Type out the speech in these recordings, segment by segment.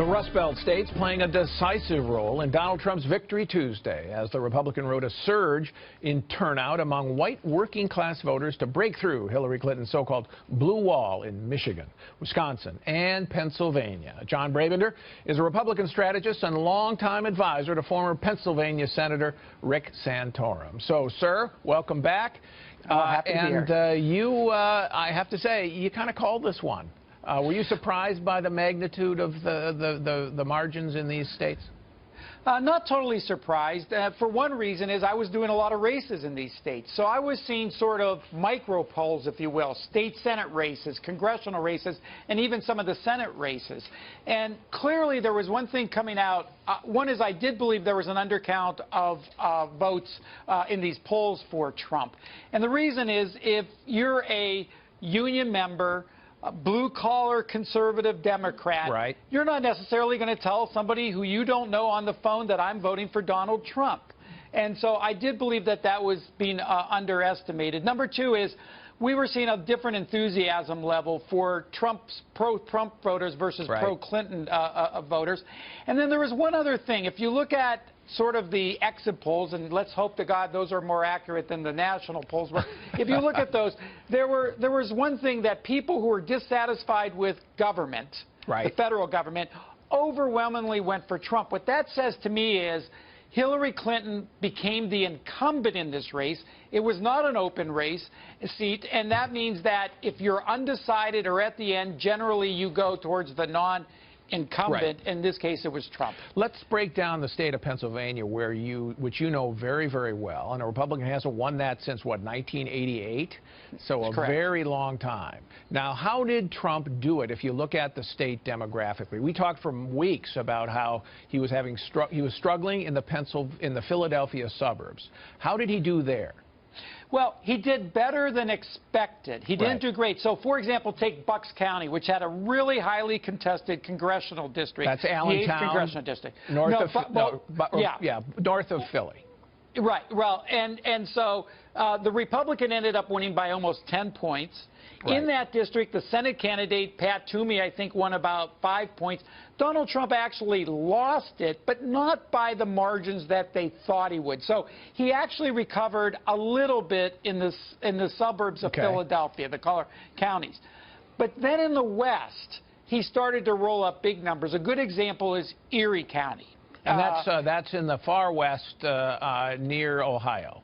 The Rust Belt states playing a decisive role in Donald Trump's victory Tuesday as the Republican rode a surge in turnout among white working-class voters to break through Hillary Clinton's so-called blue wall in Michigan, Wisconsin, and Pennsylvania. John Brabender is a Republican strategist and longtime advisor to former Pennsylvania Senator Rick Santorum. So, sir, welcome back. Happy to be here. You, I have to say, you kind of called this one. Were you surprised by the magnitude of the margins in these states? Not totally surprised. For one reason is I was doing a lot of races in these states. So I was seeing sort of micro polls, if you will, state Senate races, congressional races, and even some of the Senate races. And clearly there was one thing coming out. One is I did believe there was an undercount of votes in these polls for Trump. And the reason is if you're a union member, a blue-collar conservative Democrat, right, you're not necessarily going to tell somebody who you don't know on the phone that I'm voting for Donald Trump. And so I did believe that that was being underestimated. Number two is we were seeing a different enthusiasm level for Trump's pro-Trump voters versus pro-Clinton voters. And then there was one other thing. If you look at sort of the exit polls, and let's hope to God those are more accurate than the national polls, but if you look at those, there was one thing that people who were dissatisfied with government, the federal government, overwhelmingly went for Trump. What that says to me is Hillary Clinton became the incumbent in this race. It was not an open seat, and that means that if you're undecided or at the end, generally you go towards the non-incumbent. In this case, it was Trump. Let's break down the state of Pennsylvania, which you know very, very well, and a Republican hasn't won that since, what, 1988? So a very long time. Now, how did Trump do it if you look at the state demographically? We talked for weeks about how he was struggling in the Philadelphia suburbs. How did he do there? Well, he did better than expected. He didn't do great. So, for example, take Bucks County, which had a really highly contested congressional district. That's Allentown, the 8th congressional district. North of Philly. Right. Well, and so the Republican ended up winning by almost 10 points. In that district, the Senate candidate, Pat Toomey, I think, won about 5 points. Donald Trump actually lost it, but not by the margins that they thought he would. So he actually recovered a little bit in the suburbs of Philadelphia, the collar counties. But then in the West, he started to roll up big numbers. A good example is Erie County. And that's in the far west near Ohio.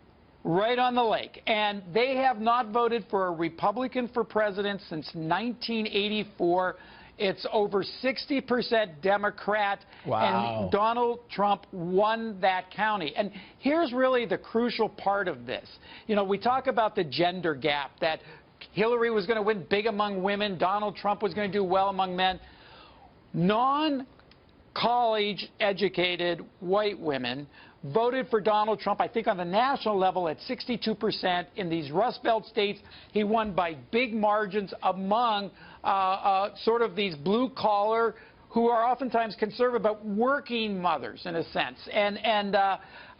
Right on the lake. And they have not voted for a Republican for president since 1984. It's over 60% Democrat. Wow. And Donald Trump won that county. And here's really the crucial part of this. You know, we talk about the gender gap, that Hillary was going to win big among women, Donald Trump was going to do well among men. Non-college educated white women voted for Donald Trump, I think on the national level, at 62%. In these Rust Belt states, he won by big margins among sort of these blue-collar, who are oftentimes conservative, but working mothers, in a sense. And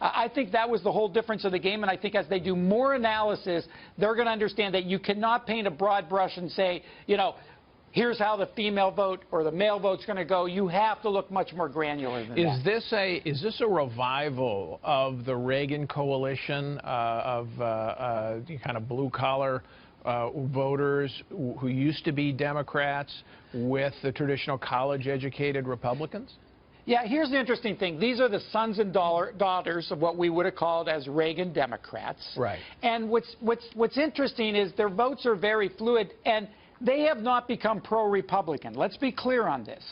I think that was the whole difference of the game, and I think as they do more analysis, they're going to understand that you cannot paint a broad brush and say, you know, here's how the female vote or the male vote's going to go. You have to look much more granular than that. Is this a revival of the Reagan coalition of kind of blue-collar voters who used to be Democrats with the traditional college-educated Republicans? Yeah, here's the interesting thing. These are the sons and daughters of what we would have called as Reagan Democrats. Right. And what's interesting is their votes are very fluid, and they have not become pro-Republican. Let's be clear on this.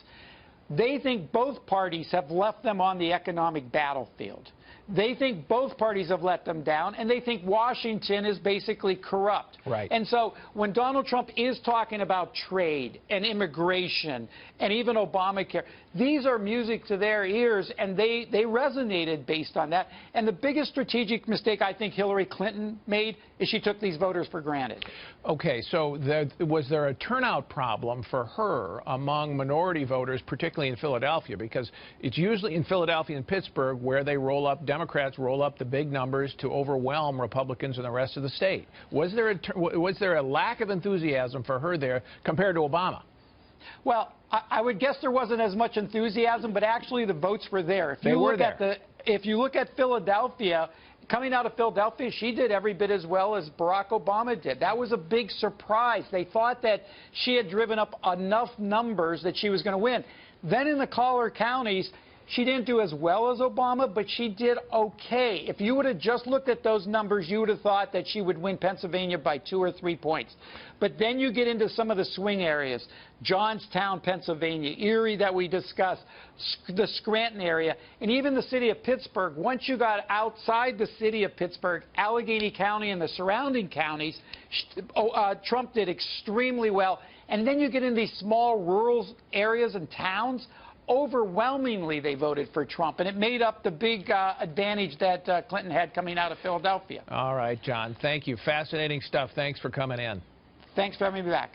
They think both parties have left them on the economic battlefield. They think both parties have let them down, and they think Washington is basically corrupt. Right. And so when Donald Trump is talking about trade and immigration and even Obamacare, these are music to their ears, and they resonated based on that. And the biggest strategic mistake I think Hillary Clinton made is she took these voters for granted. Okay, so was there a turnout problem for her among minority voters, particularly in Philadelphia? Because it's usually in Philadelphia and Pittsburgh where Democrats roll up the big numbers to overwhelm Republicans in the rest of the state. Was there a lack of enthusiasm for her there compared to Obama? Well, I would guess there wasn't as much enthusiasm, but actually the votes were there. If you look at Philadelphia, coming out of Philadelphia, she did every bit as well as Barack Obama did. That was a big surprise. They thought that she had driven up enough numbers that she was going to win. Then in the collar counties, she didn't do as well as Obama, but she did okay. If you would have just looked at those numbers, you would have thought that she would win Pennsylvania by 2 or 3 points. But then you get into some of the swing areas. Johnstown, Pennsylvania, Erie that we discussed, the Scranton area, and even the city of Pittsburgh. Once you got outside the city of Pittsburgh, Allegheny County and the surrounding counties, Trump did extremely well. And then you get in these small rural areas and towns. Overwhelmingly, they voted for Trump, and it made up the big advantage that Clinton had coming out of Philadelphia. All right, John. Thank you. Fascinating stuff. Thanks for coming in. Thanks for having me back.